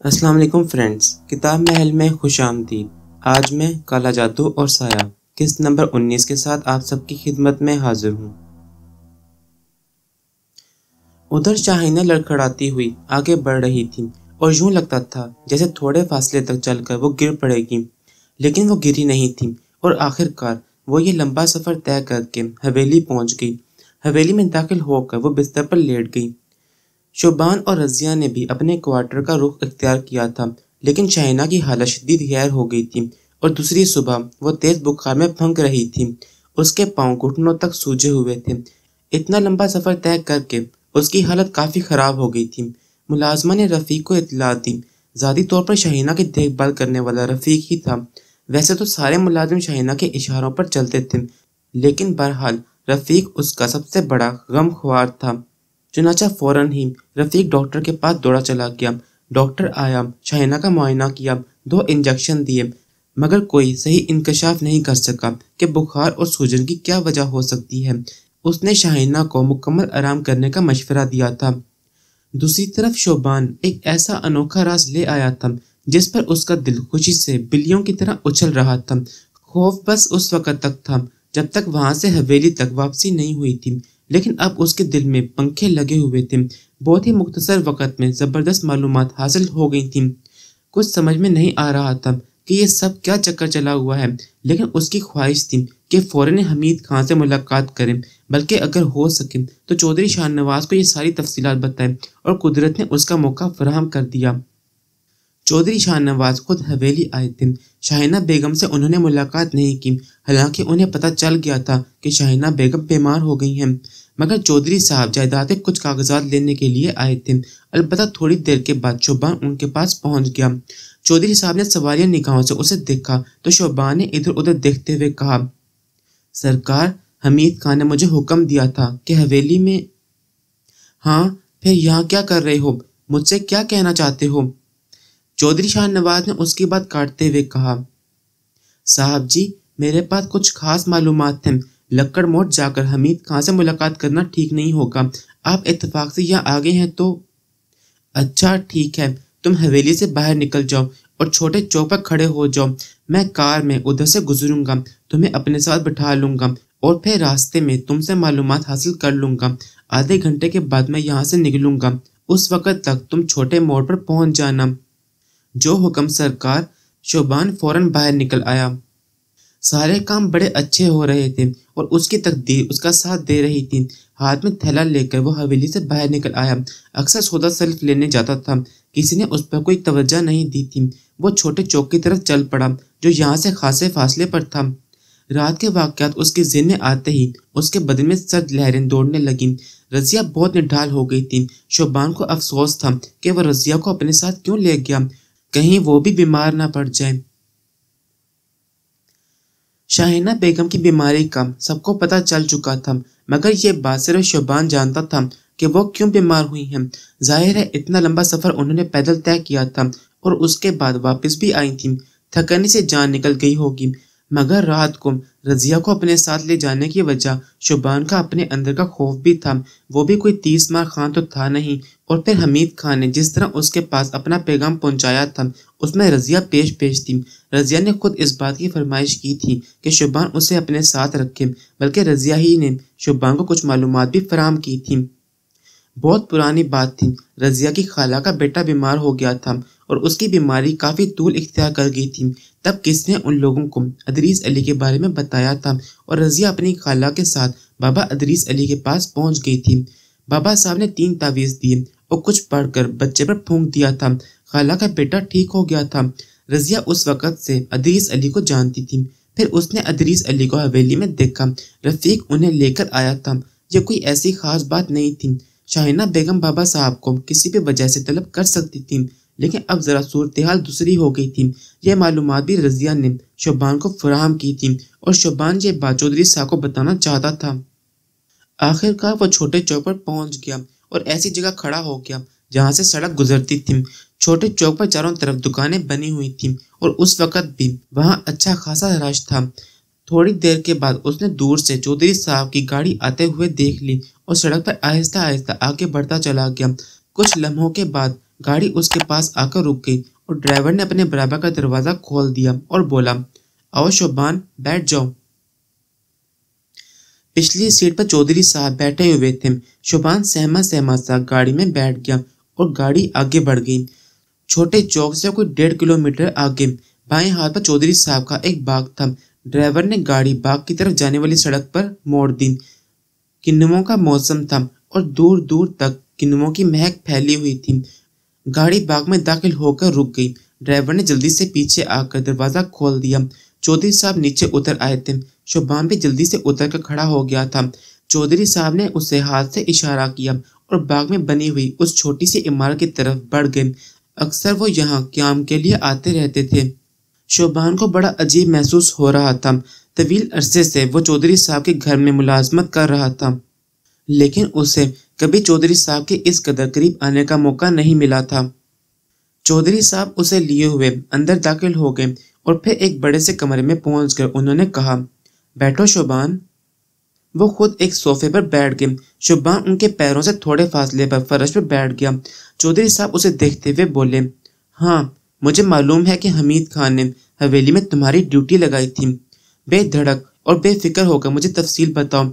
السلام علیکم فرینڈز، کتاب محل میں خوش آمدید۔ آج میں کالا جادو اور سایہ قسط نمبر 19 کے ساتھ آپ سب کی خدمت میں حاضر ہوں۔ ادھر شاہینہ لڑکھڑاتی ہوئی آگے بڑھ رہی تھی اور یوں لگتا تھا جیسے تھوڑے فاصلے تک چل کر وہ گر پڑے گی، لیکن وہ گری نہیں تھی اور آخر کار وہ یہ لمبا سفر طے کر کے حویلی پہنچ گئی۔ حویلی میں داخل ہو کر وہ بستر پر لیٹ گئی۔ شوبان اور رضیہ نے بھی اپنے کوارٹر کا رخ اختیار کیا تھا، لیکن شاہینہ کی حالت شدید غیر ہو گئی تھی اور دوسری صبح وہ تیز بخار میں پھنک رہی تھی۔ اس کے پاؤں گھٹنوں تک سوجے ہوئے تھے۔ اتنا لمبا سفر طے کر کے اس کی حالت کافی خراب ہو گئی تھی۔ ملازمہ نے رفیق کو اطلاع دی۔ ذاتی طور پر شاہینہ کی دیکھ بھال کرنے والا رفیق ہی تھا۔ ویسے تو سارے ملازم شاہینہ کے اشاروں پر چلتے تھے، لیکن بہرحال رفیق اس کا سب سے بڑا غم خوار تھا۔ چنانچہ فوراً ہی رفیق ڈاکٹر کے پاس دوڑا چلا گیا۔ ڈاکٹر آیا، شاہینہ کا معائنہ کیا، 2 انجیکشن دیے، مگر کوئی صحیح انکشاف نہیں کر سکا کہ بخار اور سوجن کی کیا وجہ ہو سکتی ہے۔ اس نے شاہینہ کو مکمل آرام کرنے کا مشورہ دیا تھا۔ دوسری طرف شوبان ایک ایسا انوکھا راز لے آیا تھا جس پر اس کا دل خوشی سے بلیوں کی طرح اچھل رہا تھا۔ خوف بس اس وقت تک تھا جب تک وہاں سے حویلی تک واپسی نہیں ہوئی تھی، لیکن اب اس کے دل میں پنکھے لگے ہوئے تھے۔ بہت ہی مختصر وقت میں زبردست معلومات حاصل ہو گئی تھیں۔ کچھ سمجھ میں نہیں آ رہا تھا کہ یہ سب کیا چکر چلا ہوا ہے، لیکن اس کی خواہش تھی کہ فوراً حمید خان سے ملاقات کریں، بلکہ اگر ہو سکے تو چودھری شاہ نواز کو یہ ساری تفصیلات بتائیں، اور قدرت نے اس کا موقع فراہم کر دیا۔ چودھری شاہ نواز خود حویلی آئے تھے۔ شاہینہ بیگم سے انہوں نے ملاقات نہیں کی، حالانکہ انہیں پتہ چل گیا تھا کہ شاہینہ بیگم بیمار ہو گئی ہیں، مگر چودھری صاحب جائیداد کے کچھ کاغذات لینے کے لیے آئے تھے۔ البتہ تھوڑی دیر کے بعد شوبان ان کے پاس پہنچ گیا۔ چودھری صاحب نے سوالیہ نگاہوں سے اسے دیکھا تو شوبان نے ادھر ادھر دیکھتے ہوئے کہا، سرکار، حمید خان نے مجھے حکم دیا تھا کہ حویلی میں۔ ہاں، پھر یہاں کیا کر رہے ہو؟ مجھ سے کیا کہنا چاہتے ہو؟ چودھری شاہ نواز نے اس کی بات کاٹتے ہوئے کہا، صاحب جی، میرے پاس کچھ خاص معلومات ہیں۔ لکڑ موڑ جا کر حمید خان سے ملاقات کرنا ٹھیک نہیں ہوگا۔ آپ اتفاق سے یہاں آ گئے ہیں تو اچھا ٹھیک ہے، تم حویلی سے باہر نکل جاؤ اور چھوٹے چوک پر کھڑے ہو جاؤ۔ میں کار میں ادھر سے گزروں گا، تمہیں اپنے ساتھ بٹھا لوں گا اور پھر راستے میں تم سے معلومات حاصل کر لوں گا۔ آدھے گھنٹے کے بعد میں یہاں سے نکلوں گا، اس وقت تک تم چھوٹے موڑ پر پہنچ جانا۔ جو حکم سرکار۔ شوبان فوراً باہر نکل آیا۔ سارے کام بڑے اچھے ہو رہے تھے اور اس کی تقدیر اس کا ساتھ دے رہی تھی۔ ہاتھ میں تھیلا لے کر وہ حویلی سے باہر نکل آیا۔ اکثر سودا سلف لینے جاتا تھا، کسی نے اس پر کوئی توجہ نہیں دی تھی۔ وہ چھوٹے چوک کی طرف چل پڑا جو یہاں سے خاصے فاصلے پر تھا۔ رات کے واقعات اس کے ذہن میں آتے ہی اس کے بدن میں سرد لہریں دوڑنے لگیں۔ رضیہ بہت نڈھال ہو گئی تھی۔ شوبان کو افسوس تھا کہ وہ رضیہ کو اپنے ساتھ کیوں لے گیا، کہیں وہ بھی بیمار نہ پڑ جائے۔ شاہینہ بیگم کی بیماری کا سب کو پتہ چل چکا تھا، مگر یہ بات صرف شوبان جانتا تھا کہ وہ کیوں بیمار ہوئی ہیں۔ ظاہر ہے اتنا لمبا سفر انہوں نے پیدل طے کیا تھا اور اس کے بعد واپس بھی آئی تھیں، تھکنے سے جان نکل گئی ہوگی۔ مگر رات کو رضیہ کو اپنے ساتھ لے جانے کی وجہ شوبان کا اپنے اندر کا خوف بھی تھا۔ وہ بھی کوئی 30 مار خان تو تھا نہیں، اور پھر حمید خان نے جس طرح اس کے پاس اپنا پیغام پہنچایا تھا اس میں رضیہ پیش تھی۔ رضیہ نے خود اس بات کی فرمائش کی تھی کہ شوبان اسے اپنے ساتھ رکھے، بلکہ رضیہ ہی نے شوبان کو کچھ معلومات بھی فراہم کی تھی۔ بہت پرانی بات تھی، رضیہ کی خالہ کا بیٹا بیمار ہو گیا تھا اور اس کی بیماری کافی طول اختیار کر گئی تھی۔ تب کس نے ان لوگوں کو ادریس علی کے بارے میں بتایا تھا اور رضیہ اپنی خالہ کے ساتھ بابا ادریس علی کے پاس پہنچ گئی تھی۔ بابا صاحب نے 3 تعویذ دیے اور کچھ پڑھ کر بچے پر پھونک دیا تھا۔ خالہ کا بیٹا ٹھیک ہو گیا تھا۔ رضیہ اس وقت سے ادریس علی کو جانتی تھی۔ پھر اس نے ادریس علی کو حویلی میں دیکھا، رفیق انہیں لے کر آیا تھا۔ یہ کوئی ایسی خاص بات نہیں تھی۔ شاہینہ بیگم بابا صاحب کو کسی بھی وجہ سے طلب کر سکتی تھی، لیکن اب ذرا صورتحال دوسری ہو گئی تھی۔ یہ معلومات بھی رضیہ نے شوبان کو فراہم کی تھی اور شوبان یہ بات چودھری صاحب کو بتانا چاہتا تھا۔ آخر کار وہ چھوٹے چوک پر پہنچ گیا اور ایسی جگہ کھڑا ہو گیا جہاں سے سڑک گزرتی تھی۔ چھوٹے چوک پر چاروں طرف دکانیں بنی ہوئی تھیں اور اس وقت بھی وہاں اچھا خاصا رش تھا۔ تھوڑی دیر کے بعد اس نے دور سے چودھری صاحب کی گاڑی آتے ہوئے دیکھ لی اور سڑک پر آہستہ آہستہ آگے بڑھتا چلا گیا۔ کچھ لمحوں کے بعد گاڑی اس کے پاس آ کر رک گئی اور ڈرائیور نے اپنے برابر کا دروازہ کھول دیا اور بولا، آؤ شوبان، بیٹھ جاؤ۔ پچھلی سیٹ پر چودھری صاحب بیٹھے ہوئے تھے۔ شوبان سہما سہما سا گاڑی میں بیٹھ گیا اور گاڑی آگے بڑھ گئی۔ چھوٹے چوک سے کوئی 1.5 کلومیٹر آگے بائیں ہاتھ پر چودھری صاحب کا ایک باغ تھا۔ ڈرائیور نے گاڑی باغ کی طرف جانے والی سڑک پر موڑ دی۔ کنوؤں کا موسم تھا اور دور دور تک کنوؤں کی مہک پھیلی ہوئی تھی۔ گاڑی باغ میں داخل ہو کر رک گئی۔ ڈرائیور نے جلدی سے پیچھے آ کر دروازہ کھول دیا۔ چودھری صاحب نیچے اتر آئے تھے۔ شوبان بھی جلدی سے اتر کر کھڑا ہو گیا تھا۔ چودھری صاحب نے اسے ہاتھ سے اشارہ کیا اور باغ میں بنی ہوئی اس چھوٹی سی عمارت کی طرف بڑھ گئے۔ اکثر وہ یہاں قیام کے لیے آتے رہتے تھے۔ شوبان کو بڑا عجیب محسوس ہو رہا تھا۔ طویل عرصے سے وہ چودھری صاحب کے گھر میں ملازمت کر رہا تھا، لیکن اسے کبھی چودھری صاحب کے اس قدر قریب آنے کا موقع نہیں ملا تھا۔ چودھری صاحب اسے لیے ہوئے اندر داخل ہو گئے اور پھر ایک بڑے سے کمرے میں پہنچ کر انہوں نے کہا، بیٹھو شوبان۔ وہ خود ایک صوفے پر بیٹھ گئے۔ شوبان ان کے پیروں سے تھوڑے فاصلے پر فرش پر بیٹھ گیا۔ چودھری صاحب اسے دیکھتے ہوئے بولے، ہاں مجھے معلوم ہے کہ حمید خان نے حویلی میں تمہاری ڈیوٹی لگائی تھی۔ بے دھڑک اور بے فکر ہو کر مجھے تفصیل بتاؤ۔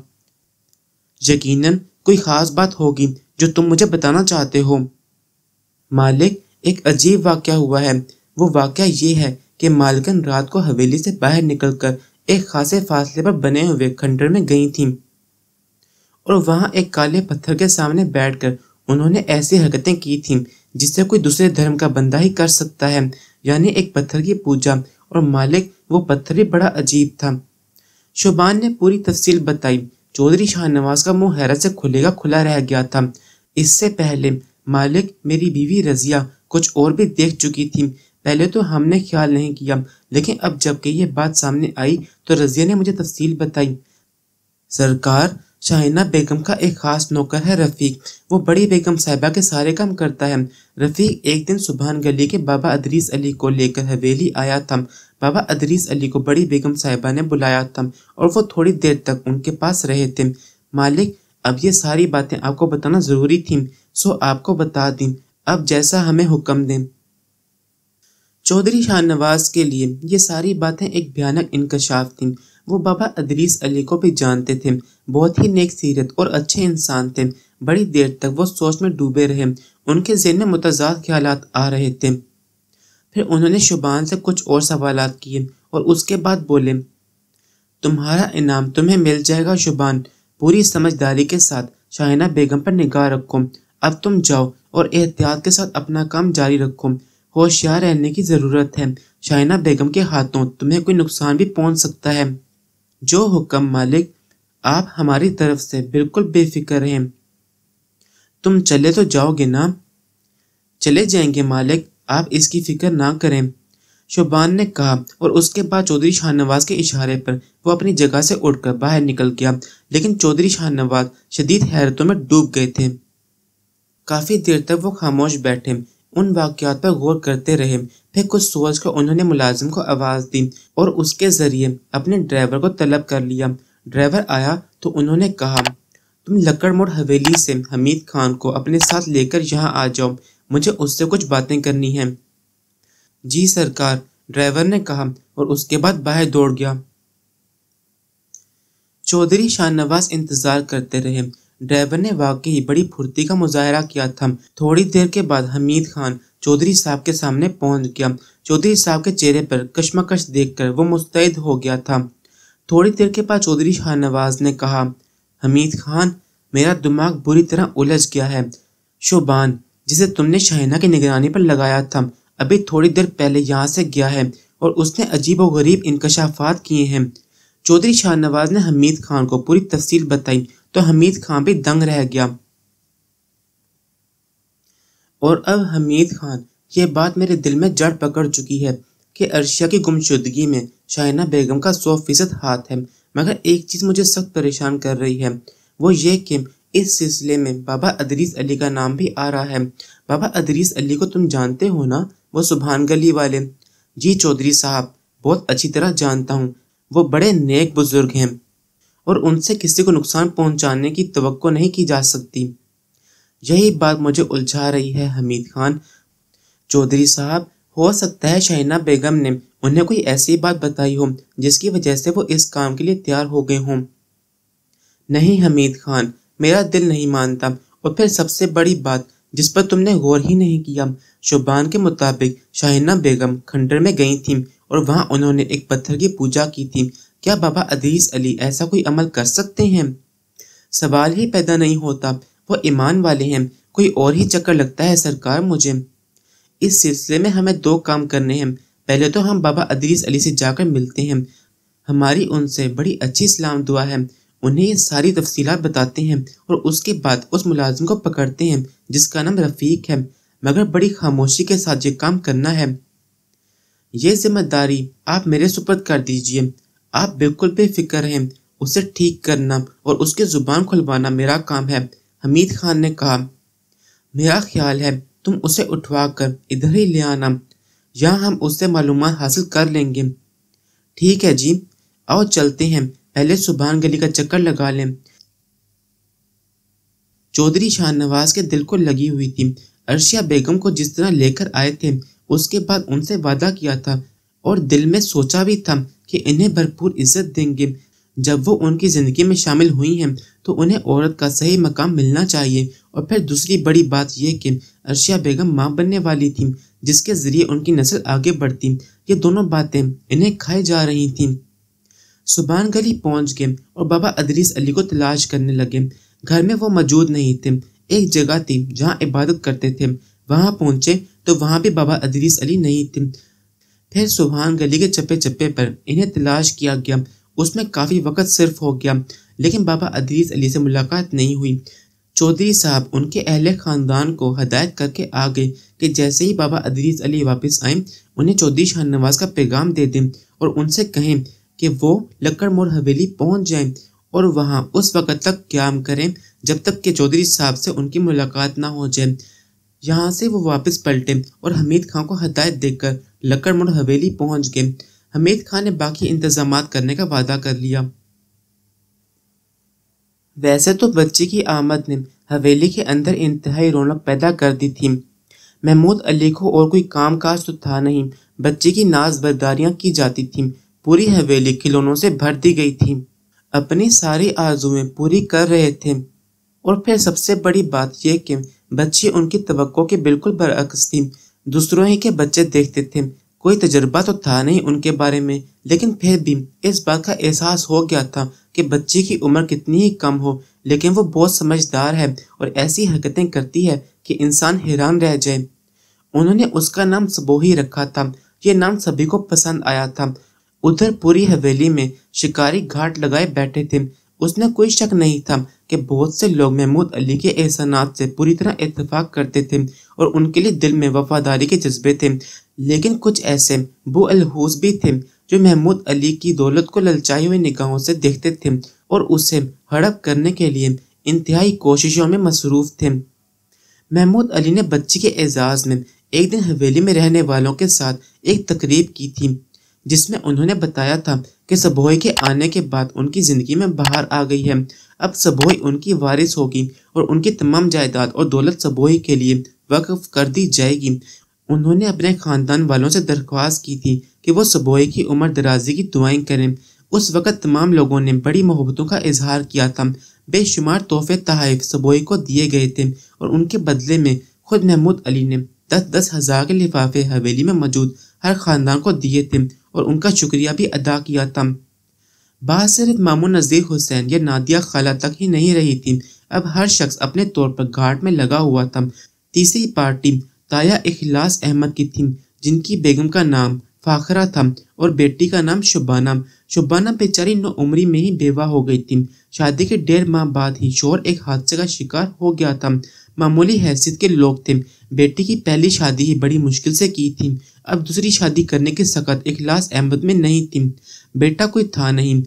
یقیناً کوئی خاص بات ہوگی جو تم مجھے بتانا چاہتے ہو۔ مالک، ایک عجیب واقعہ ہوا ہے۔ وہ واقعہ یہ ہے کہ مالکن رات کو حویلی سے باہر نکل کر ایک خاصے فاصلے پر بنے ہوئے کھنڈر میں گئی تھیں اور وہاں ایک کالے پتھر کے سامنے بیٹھ کر انہوں نے ایسی حرکتیں کی تھیں جس سے کوئی دوسرے دھرم کا بندہ ہی کر سکتا ہے، یعنی ایک پتھر کی پوجا۔ اور مالک، وہ پتھر بھی بڑا عجیب تھا۔ شوبان نے پوری تفصیل بتائی۔ چودھری شاہ نواز کا منہ حیرت سے کھلے گا کھلا رہ گیا تھا۔ اس سے پہلے مالک، میری بیوی رضیہ کچھ اور بھی دیکھ چکی تھی۔ پہلے تو ہم نے خیال نہیں کیا، لیکن اب جب کہ یہ بات سامنے آئی تو رضیہ نے مجھے تفصیل بتائی۔ سرکار، شاہینہ بیگم کا ایک خاص نوکر ہے رفیق، وہ بڑی بیگم صاحبہ کے سارے کام کرتا ہے۔ رفیق ایک دن سبحان گلی کے بابا ادریس علی کو لے کر حویلی آیا تھا۔ بابا ادریس علی کو بڑی بیگم صاحبہ نے بلایا تھا اور وہ تھوڑی دیر تک ان کے پاس رہے تھے۔ مالک، اب یہ ساری باتیں آپ کو بتانا ضروری تھیں، سو آپ کو بتا دیں، اب جیسا ہمیں حکم دیں۔ چودھری شاہ نواز کے لیے یہ ساری باتیں ایک بھیانک انکشاف تھیں۔ وہ بابا ادریس علی کو بھی جانتے تھے، بہت ہی نیک سیرت اور اچھے انسان تھے۔ بڑی دیر تک وہ سوچ میں ڈوبے رہے، ان کے ذہن میں متضاد خیالات آ رہے تھے۔ پھر انہوں نے شوبان سے کچھ اور سوالات کیے اور اس کے بعد بولے، تمہارا انعام تمہیں مل جائے گا شوبان، پوری سمجھداری کے ساتھ شاہینہ بیگم پر نگاہ رکھو۔ اب تم جاؤ اور احتیاط کے ساتھ اپنا کام جاری رکھو، ہوشیار رہنے کی ضرورت ہے، شاہینہ بیگم کے ہاتھوں تمہیں کوئی نقصان بھی پہنچ سکتا ہے۔ جو حکم مالک، آپ ہماری طرف سے بالکل بے فکر رہیں۔ تم چلے تو جاؤ گے نا؟ چلے جائیں گے مالک، آپ اس کی فکر نہ کریں، شوبان نے کہا، اور اس کے بعد چودھری شاہ نواز کے اشارے پر وہ اپنی جگہ سے اٹھ کر باہر نکل گیا۔ لیکن چودھری شاہ نواز شدید حیرتوں میں ڈوب گئے تھے۔ کافی دیر تک وہ خاموش بیٹھے، ان واقعات پر غور کرتے رہے۔ پھر کچھ سوچ کر انہوں نے ملازم کو آواز دی اور اس کے ذریعے اپنے ڈرائیور کو طلب کر لیا۔ ڈرائیور آیا تو انہوں نے کہا، تم لکڑ موڑ حویلی سے حمید خان کو اپنے ساتھ لے کر یہاں آ جاؤ، مجھے اس سے کچھ باتیں کرنی ہیں۔ جی سرکار، ڈرائیور نے کہا اور اس کے بعد باہر دوڑ گیا۔ چودھری شاہ نواز انتظار کرتے رہے۔ ڈرائیور نے واقعی بڑی پھرتی کا مظاہرہ کیا تھا۔ تھوڑی دیر کے بعد حمید خان چودھری صاحب کے سامنے پہنچ گیا۔ چودھری صاحب کے چہرے پر کشمکش دیکھ کر وہ مستعد ہو گیا تھا۔ تھوڑی دیر کے بعد چودھری شاہ نواز نے کہا، حمید خان، میرا دماغ بری طرح الجھ گیا ہے۔ شوبان، جسے تم نے شاہینہ کی نگرانی پر لگایا تھا، ابھی تھوڑی دیر پہلے یہاں سے گیا ہے اور اس نے عجیب و غریب انکشافات کیے ہیں۔ چودھری شاہ نواز نے حمید خان کو پوری تفصیل بتائی تو حمید خان بھی دنگ رہ گیا۔ اور اب حمید خان، یہ بات میرے دل میں جڑ پکڑ چکی ہے کہ عرشیہ کی گمشدگی میں شاہینہ بیگم کا 100% ہاتھ ہے، مگر ایک چیز مجھے سخت پریشان کر رہی ہے، وہ یہ کہ اس سلسلے میں بابا ادریس علی کا نام بھی آ رہا ہے۔ بابا ادریس علی کو تم جانتے ہو نا، وہ سبحان گلی والے؟ جی چودھری صاحب، بہت اچھی طرح جانتا ہوں، وہ بڑے نیک بزرگ ہیں اور ان سے کسی کو نقصان پہنچانے کی توقع نہیں کی جا سکتی۔ یہی بات مجھے الجھا رہی ہے حمید خان۔ چودھری صاحب، ہو سکتا ہے شاہینہ بیگم نے انہیں کوئی ایسی بات بتائی ہو جس کی وجہ سے وہ اس کام کے لیے تیار ہو گئے ہوں۔ نہیں حمید خان، میرا دل نہیں مانتا، اور پھر سب سے بڑی بات جس پر تم نے غور ہی نہیں کیا، شبان کے مطابق شاہینہ بیگم کھنڈر میں گئی تھیں اور وہاں انہوں نے ایک پتھر کی پوجا کی تھی۔ کیا بابا ادریس علی ایسا کوئی عمل کر سکتے ہیں؟ سوال ہی پیدا نہیں ہوتا، وہ ایمان والے ہیں، کوئی اور ہی چکر لگتا ہے سرکار مجھے۔ اس سلسلے میں ہمیں دو کام کرنے ہیں، پہلے تو ہم بابا ادریس علی سے جا کر ملتے ہیں، ہماری ان سے بڑی اچھی سلام دعا ہے، انہیں یہ ساری تفصیلات بتاتے ہیں اور اس کے بعد اس ملازم کو پکڑتے ہیں جس کا نام رفیق ہے، مگر بڑی خاموشی کے ساتھ یہ کام کرنا ہے۔ یہ ذمہ داری آپ میرے سپرد کر دیجئے، آپ بالکل بے فکر ہیں، اسے ٹھیک کرنا اور اس کی زبان کھلوانا میرا کام ہے، حمید خان نے کہا۔ میرا خیال ہے تم اسے اٹھوا کر ادھر ہی لے آنا، یہاں ہم اس سے معلومات حاصل کر لیں گے۔ ٹھیک ہے جی، آؤ چلتے ہیں، پہلے سبحان گلی کا چکر لگا لیں۔ چودھری شاہ نواز کے دل کو لگی ہوئی تھی، عرشیہ بیگم کو جس طرح لے کر آئے تھے، اس کے بعد ان سے وعدہ کیا تھا اور دل میں سوچا بھی تھا کہ انہیں بھرپور عزت دیں گے۔ جب وہ ان کی زندگی میں شامل ہوئی ہیں تو انہیں عورت کا صحیح مقام ملنا چاہیے، اور پھر دوسری بڑی بات یہ کہ عرشیہ بیگم ماں بننے والی تھیں جس کے ذریعے ان کی نسل آگے بڑھتی، یہ دونوں باتیں انہیں کھائی جا رہی تھیں۔ سبحان گلی پہنچ گئے اور بابا ادریس علی کو تلاش کرنے لگے۔ گھر میں وہ موجود نہیں تھے، ایک جگہ تھی جہاں عبادت کرتے تھے، وہاں پہنچے تو وہاں بھی بابا ادریس علی نہیں تھے۔ پھر سبحان گلی کے چپے چپے پر انہیں تلاش کیا گیا، اس میں کافی وقت صرف ہو گیا، لیکن بابا ادریس علی سے ملاقات نہیں ہوئی۔ چودھری صاحب ان کے اہل خاندان کو ہدایت کر کے آ گئے کہ جیسے ہی بابا ادریس علی واپس آئیں، انہیں چودھری شاہ نواز کا پیغام دے دیں اور ان سے کہیں کہ وہ لکڑ موڑ حویلی پہنچ جائیں اور وہاں اس وقت تک قیام کریں جب تک کہ چودھری صاحب سے ان کی ملاقات نہ ہو جائے۔ یہاں سے وہ واپس پلٹے اور حمید خان کو ہدایت دے کر لکڑ موڑ حویلی پہنچ گئے۔ حمید خان نے باقی انتظامات کرنے کا وعدہ کر لیا۔ ویسے تو بچی کی آمد نے حویلی کے اندر انتہائی رونق پیدا کر دی تھی۔ محمود علی کو اور کوئی کام کاج تو تھا نہیں، بچی کی ناز برداریاں کی جاتی تھیں، پوری حویلی کھلونوں سے بھر دی گئی تھی، اپنی ساری آرزویں پوری کر رہے تھے۔ اور پھر سب سے بڑی بات یہ کہ بچی ان کی توقع کے بالکل برعکس تھی، دوسروں ہی کے بچے دیکھتے تھے، کوئی تجربہ تو تھا نہیں ان کے بارے میں، لیکن پھر بھی اس بات کا احساس ہو گیا تھا کہ بچی کی عمر کتنی ہی کم ہو لیکن وہ بہت سمجھدار ہے اور ایسی حرکتیں کرتی ہے کہ انسان حیران رہ جائے۔ انہوں نے اس کا نام سبوہی رکھا تھا، یہ نام سبھی کو پسند آیا تھا۔ ادھر پوری حویلی میں شکاری گھاٹ لگائے بیٹھے تھے، اس میں کوئی شک نہیں تھا کہ بہت سے لوگ محمود علی کے احسانات سے پوری طرح اتفاق کرتے تھے اور ان کے لیے دل میں وفاداری کے جذبے تھے، لیکن کچھ ایسے بو الحوث بھی تھے جو محمود علی کی دولت کو للچائی ہوئی نگاہوں سے دیکھتے تھے اور اسے ہڑپ کرنے کے لیے انتہائی کوششوں میں مصروف تھے۔ محمود علی نے بچی کے اعزاز میں ایک دن حویلی میں رہنے والوں کے ساتھ ایک تقریب کی تھی جس میں انہوں نے بتایا تھا کہ سبوئی کے آنے کے بعد ان کی زندگی میں بہار آ گئی ہے، اب سبوئی ان کی وارث ہوگی اور ان کی تمام جائیداد اور دولت سبوئی کے لیے وقف کر دی جائے گی۔ انہوں نے اپنے خاندان والوں سے درخواست کی تھی کہ وہ سبوئی کی عمر درازی کی دعائیں کریں۔ اس وقت تمام لوگوں نے بڑی محبتوں کا اظہار کیا تھا، بے شمار تحفے تحائف سبوئی کو دیے گئے تھے اور ان کے بدلے میں خود محمود علی نے 10,000 10,000 کے لفافے حویلی میں موجود ہر خاندان کو دیے تھے اور ان کا شکریہ بھی ادا کیا تھا۔ بات صرف ماموں نذیر حسین یا نادیہ خالہ تک ہی نہیں رہی تھی، اب ہر شخص اپنے طور پر گھاٹ میں لگا ہوا تھا۔ تیسری پارٹی تایا اخلاص احمد کی تھی جن کی بیگم کا نام فاخرہ تھا اور بیٹی کا نام شبانہ۔ شبانہ بیچاری 9 عمری میں ہی بیوہ ہو گئی تھی، شادی کے 1.5 ماہ بعد ہی شوہر ایک حادثے کا شکار ہو گیا تھا، معمولی حیثیت کے لوگ تھے، بیٹی کی پہلی شادی ہی بڑی مشکل سے کی تھی، اب دوسری شادی کرنے کی سخت اخلاص احمد میں نہیں تھی، بیٹا کوئی تھا نہیں،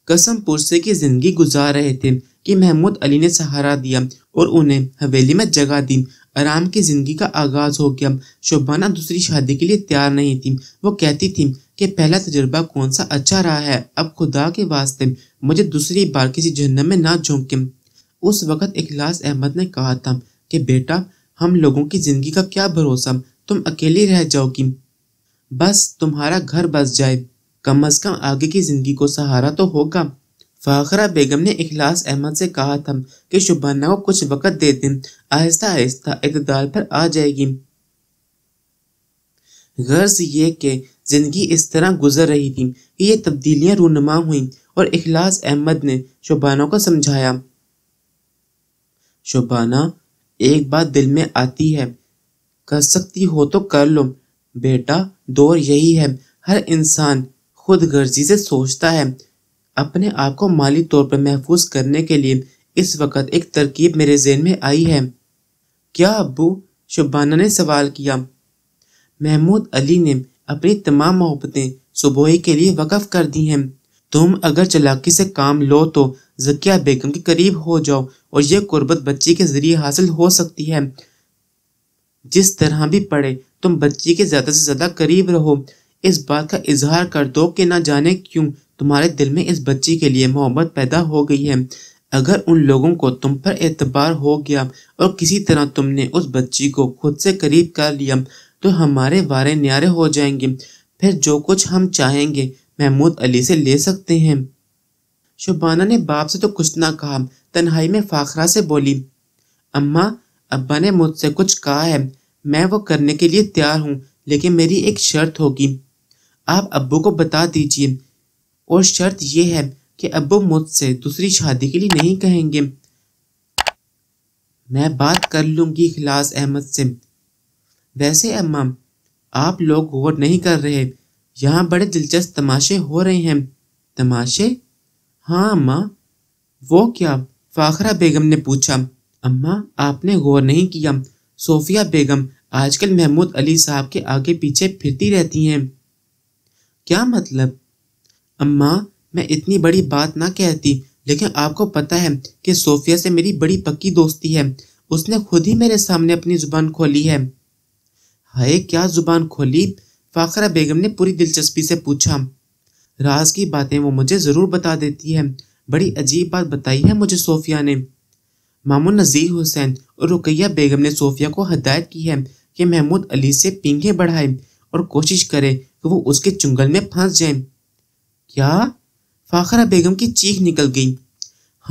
قسم پرسے کی زندگی گزار رہے تھے کہ محمود علی نے سہارا دیا اور انہیں حویلی میں جگہ دی۔ آرام کی زندگی کا آغاز ہو گیا۔ شبانہ دوسری شادی کے لیے تیار نہیں تھی۔ وہ کہتی تھی کہ پہلا تجربہ کون سا اچھا رہا ہے، اب خدا کے واسطے مجھے دوسری بار کسی جہنم میں نہ جھونکیں۔ اس وقت اخلاص احمد نے کہا تھا کہ بیٹا، ہم لوگوں کی زندگی کا کیا بھروسہ، تم اکیلی رہ جاؤ گی، بس تمہارا گھر بس جائے، کم از کم آگے کی زندگی کو سہارا تو ہوگا۔ فاخرہ بیگم نے اخلاص احمد سے کہا تھا کہ شبانہ کو کچھ وقت دے دیں، آہستہ آہستہ اعتدال پر آ جائے گی۔ غرض یہ کہ زندگی اس طرح گزر رہی تھی کہ یہ تبدیلیاں رونما ہوئیں اور اخلاص احمد نے شبانہ کو سمجھایا، شبانہ ایک بات دل میں آتی ہے، کر سکتی ہو تو کر لو بیٹا، دور یہی ہے، ہر انسان خود غرضی سے سوچتا ہے۔ اپنے آپ کو مالی طور پر محفوظ کرنے کے لیے اس وقت ایک ترکیب میرے ذہن میں آئی ہے۔ کیا ابو؟ شبانہ نے سوال کیا۔ محمود علی نے اپنی تمام محبتیں صبوئی کے لیے وقف کر دی ہیں۔ تم اگر چلاکی سے کام لو تو ذکیہ بیگم کے قریب ہو جاؤ اور یہ قربت بچی کے ذریعے حاصل ہو سکتی ہے۔ جس طرح بھی پڑے تم بچی کے زیادہ سے زیادہ قریب رہو، اس بات کا اظہار کر دو کہ نہ جانے کیوں تمہارے دل میں اس بچی کے لیے محبت پیدا ہو گئی ہے۔ اگر ان لوگوں کو تم پر اعتبار ہو گیا اور کسی طرح تم نے اس بچی کو خود سے قریب کر لیا تو ہمارے وارے نیارے ہو جائیں گے، پھر جو کچھ ہم چاہیں گے محمود علی سے لے سکتے ہیں۔ شبانہ نے باپ سے تو کچھ نہ کہا، تنہائی میں فاخرہ سے بولی، اماں، ابا نے مجھ سے کچھ کہا ہے، میں وہ کرنے کے لیے تیار ہوں، لیکن میری ایک شرط ہوگی، آپ ابو کو بتا دیجئے، اور شرط یہ ہے کہ ابو مجھ سے دوسری شادی کے لیے نہیں کہیں گے۔ میں بات کر لوں گی اخلاص احمد سے۔ ویسے اماں، آپ لوگ غور نہیں کر رہے، یہاں بڑے دلچسپ تماشے ہو رہے ہیں۔ تماشے؟ ہاں اماں۔ وہ کیا؟ فاخرہ بیگم نے پوچھا۔ اماں، آپ نے غور نہیں کیا، صوفیہ بیگم آج کل محمود علی صاحب کے آگے پیچھے پھرتی رہتی ہیں۔ کیا مطلب؟ اماں، میں اتنی بڑی بات نہ کہتی، لیکن آپ کو پتہ ہے کہ صوفیہ سے میری بڑی پکی دوستی ہے، اس نے خود ہی میرے سامنے اپنی زبان کھولی ہے۔ ہائے، کیا زبان کھولی؟ فاخرہ بیگم نے پوری دلچسپی سے پوچھا۔ راز کی باتیں وہ مجھے ضرور بتا دیتی ہے، بڑی عجیب بات بتائی ہے مجھے صوفیہ نے۔ ماموں نذیر حسین اور رقیہ بیگم نے صوفیہ کو ہدایت کی ہے کہ محمود علی سے پینگیں بڑھائے اور کوشش کرے کہ وہ اس کے چنگل میں پھنس جائیں۔ کیا؟ فاخرہ بیگم کی چیخ نکل گئی۔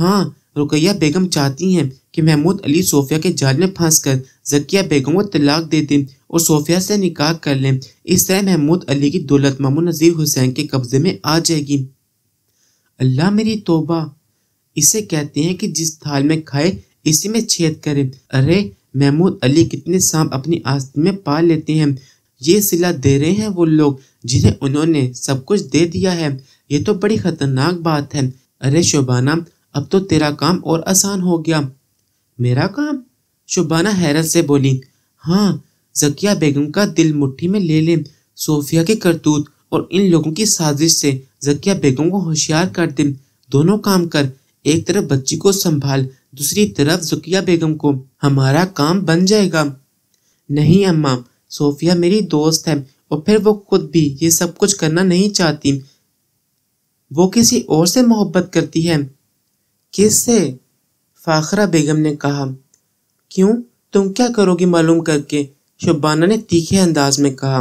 ہاں، رقیہ بیگم چاہتی ہیں کہ محمود علی صوفیہ کے جال میں پھنس کر ذکیہ بیگم کو طلاق دے دیں اور صوفیہ سے نکاح کر لیں، اس طرح محمود علی کی دولت ماموں نذیر حسین کے قبضے میں آ جائے گی۔ اللہ، میری توبہ! اسے کہتے ہیں کہ جس تھال میں کھائے اسی میں چھید کرے۔ ارے محمود علی کتنے سانپ اپنی آستین میں پال لیتے ہیں، یہ صلہ دے رہے ہیں وہ لوگ جنہیں انہوں نے سب کچھ دے دیا ہے، یہ تو بڑی خطرناک بات ہے۔ ارے شبانہ، اب تو تیرا کام اور آسان ہو گیا۔ میرا کام؟ شبانہ حیرت سے بولی۔ ہاں، ذکیہ بیگم کا دل مٹھی میں لے لیں، صوفیہ کے کرتوت اور ان لوگوں کی سازش سے ذکیہ بیگم کو ہوشیار کر دیں، دونوں کام کر، ایک طرف بچی کو سنبھال، دوسری طرف ذکیہ بیگم کو، ہمارا کام بن جائے گا۔ نہیں اماں، صوفیہ میری دوست ہے اور پھر وہ خود بھی یہ سب کچھ کرنا نہیں چاہتی، وہ کسی اور سے محبت کرتی ہے۔ کس سے؟ فاخرہ بیگم نے کہا۔ کیوں، تم کیا کرو گی معلوم کر کے؟ شبانہ نے تیکھے انداز میں کہا۔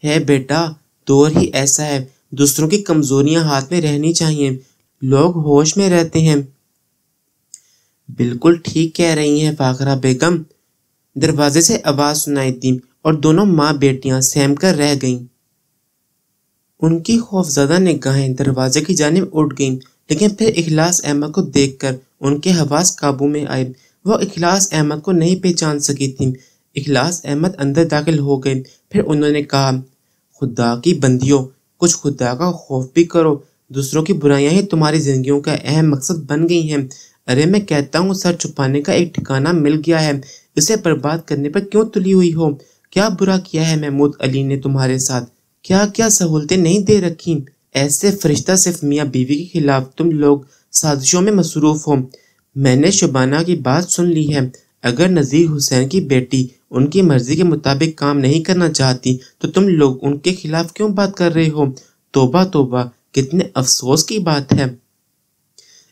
ہے بیٹا، دور ہی ایسا ہے، دوسروں کی کمزوریاں ہاتھ میں رہنی چاہیے، لوگ ہوش میں رہتے ہیں۔ بالکل ٹھیک کہہ رہی ہیں فاخرہ بیگم۔ دروازے سے آواز سنائی دی اور دونوں ماں بیٹیاں سہم کر رہ گئیں۔ ان کی خوفزدہ نگاہیں دروازے کی جانب اٹھ گئیں، لیکن پھر اخلاص احمد کو دیکھ کر ان کے حواس قابو میں آئے۔ وہ اخلاص احمد کو نہیں پہچان سکی تھیں۔ اخلاص احمد اندر داخل ہو گئے، پھر انہوں نے کہا، خدا کی بندیوں، کچھ خدا کا خوف بھی کرو، دوسروں کی برائیاں ہی تمہاری زندگیوں کا اہم مقصد بن گئی ہیں۔ ارے میں کہتا ہوں سر چھپانے کا ایک ٹھکانہ مل گیا ہے، اسے برباد کرنے پر کیوں تلی ہوئی ہو؟ کیا برا کیا ہے محمود علی نے تمہارے ساتھ؟ کیا کیا سہولتیں نہیں دے رکھی؟ ایسے فرشتہ صرف میاں بیوی کے خلاف تم لوگ سازشوں میں مصروف ہو۔ میں نے شبانہ کی بات سن لی ہے، اگر نذیر حسین کی بیٹی ان کی مرضی کے مطابق کام نہیں کرنا چاہتی تو تم لوگ ان کے خلاف کیوں بات کر رہے ہو؟ توبہ توبہ، کتنے افسوس کی بات ہے۔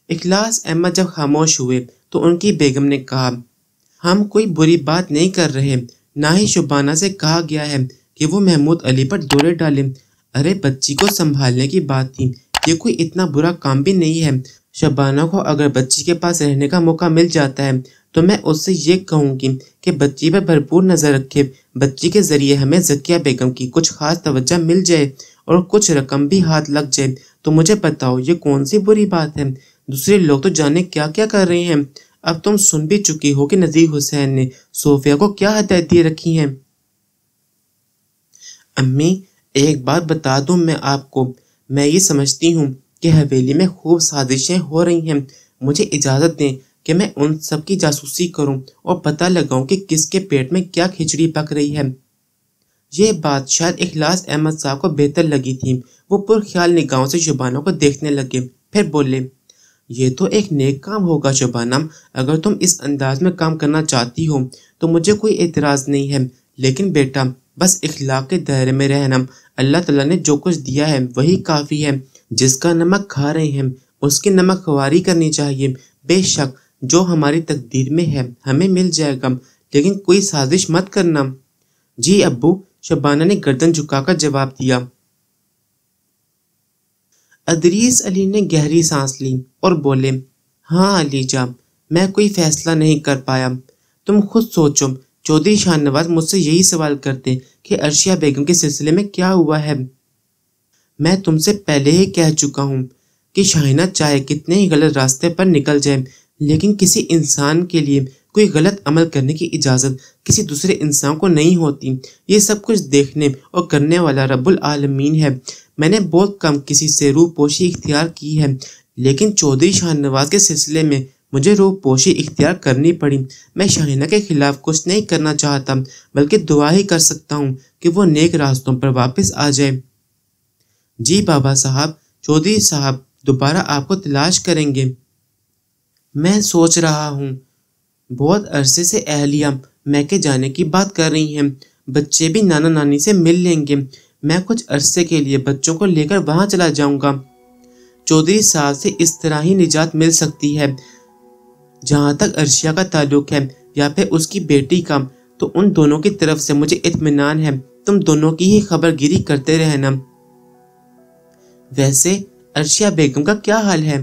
اخلاص احمد جب خاموش ہوئے تو ان کی بیگم نے کہا، ہم کوئی بری بات نہیں کر رہے، نہ ہی شبانہ سے کہا گیا ہے کہ وہ محمود علی پر دورے ڈالے۔ ارے بچی کو سنبھالنے کی بات تھی، یہ کوئی اتنا برا کام بھی نہیں ہے۔ شبانہ کو اگر بچی کے پاس رہنے کا موقع مل جاتا ہے تو میں اس سے یہ کہوں گی کہ بچی پر بھرپور نظر رکھے، بچی کے ذریعے ہمیں ذکیہ بیگم کی کچھ خاص توجہ مل جائے اور کچھ رقم بھی ہاتھ لگ جائے، تو مجھے بتاؤ یہ کون سی بری بات ہے؟ دوسرے لوگ تو جانے کیا کیا کر رہے ہیں۔ اب تم سن بھی چکی ہو کہ نذیر حسین نے صوفیہ کو کیا ہدایتیں رکھی ہیں۔ امی ایک بات بتا دوں میں آپ کو، میں یہ سمجھتی ہوں کہ حویلی میں خوب سازشیں ہو رہی ہیں، مجھے اجازت دیں کہ میں ان سب کی جاسوسی کروں اور پتہ لگاؤں کہ کس کے پیٹ میں کیا کھچڑی پک رہی ہے۔ یہ بات شاید اخلاص احمد صاحب کو بہتر لگی تھی، وہ پرخیال نگاہوں سے شبانہ کو دیکھنے لگے، پھر بولے، یہ تو ایک نیک کام ہوگا شبانہ، اگر تم اس انداز میں کام کرنا چاہتی ہو تو مجھے کوئی اعتراض نہیں ہے، لیکن بیٹا بس اخلاق کے دائرے میں رہنا، اللہ تعالیٰ نے جو کچھ دیا ہے وہی کافی ہے، جس کا نمک کھا رہے ہیں اس کی نمک خواری کرنی چاہیے، بے شک جو ہماری تقدیر میں ہے ہمیں مل جائے گا، لیکن کوئی سازش مت کرنا۔ جی ابو، شبانہ نے گردن جھکا کر جواب دیا۔ ادریس علی نے گہری سانس لی اور بولے، ہاں علی جان، میں کوئی فیصلہ نہیں کر پایا، تم خود سوچو۔ چودھری شاہ نواز مجھ سے یہی سوال کرتے کہ عرشیہ بیگم کے سلسلے میں کیا ہوا ہے۔ میں تم سے پہلے ہی کہہ چکا ہوں کہ شاہینہ چاہے کتنے ہی غلط راستے پر نکل جائے، لیکن کسی انسان کے لیے کوئی غلط عمل کرنے کی اجازت کسی دوسرے انسان کو نہیں ہوتی، یہ سب کچھ دیکھنے اور کرنے والا رب العالمین ہے۔ میں نے بہت کم کسی سے روح پوشی اختیار کی ہے، لیکن چودھری شاہ نواز کے سلسلے میں مجھے روح پوشی اختیار کرنی پڑی۔ میں شاہینہ کے خلاف کچھ نہیں کرنا چاہتا، بلکہ دعا ہی کر سکتا ہوں کہ وہ نیک راستوں پر واپس آ جائے۔ جی بابا صاحب، چودھری صاحب دوبارہ آپ کو تلاش کریں گے۔ میں سوچ رہا ہوں، بہت عرصے سے اہلیہ میکے جانے کی بات کر رہی ہیں، بچے بھی نانا نانی سے مل لیں گے، میں کچھ عرصے کے لیے بچوں کو لے کر وہاں چلا جاؤں گا۔ چودھری صاحب سے اس طرح ہی نجات مل سکتی ہے۔ جہاں تک عرشیہ کا تعلق ہے یا پھر اس کی بیٹی کا، تو ان دونوں کی طرف سے مجھے اطمینان ہے، تم دونوں کی ہی خبر گیری کرتے رہنا۔ ویسے عرشیہ بیگم کا کیا حال ہے؟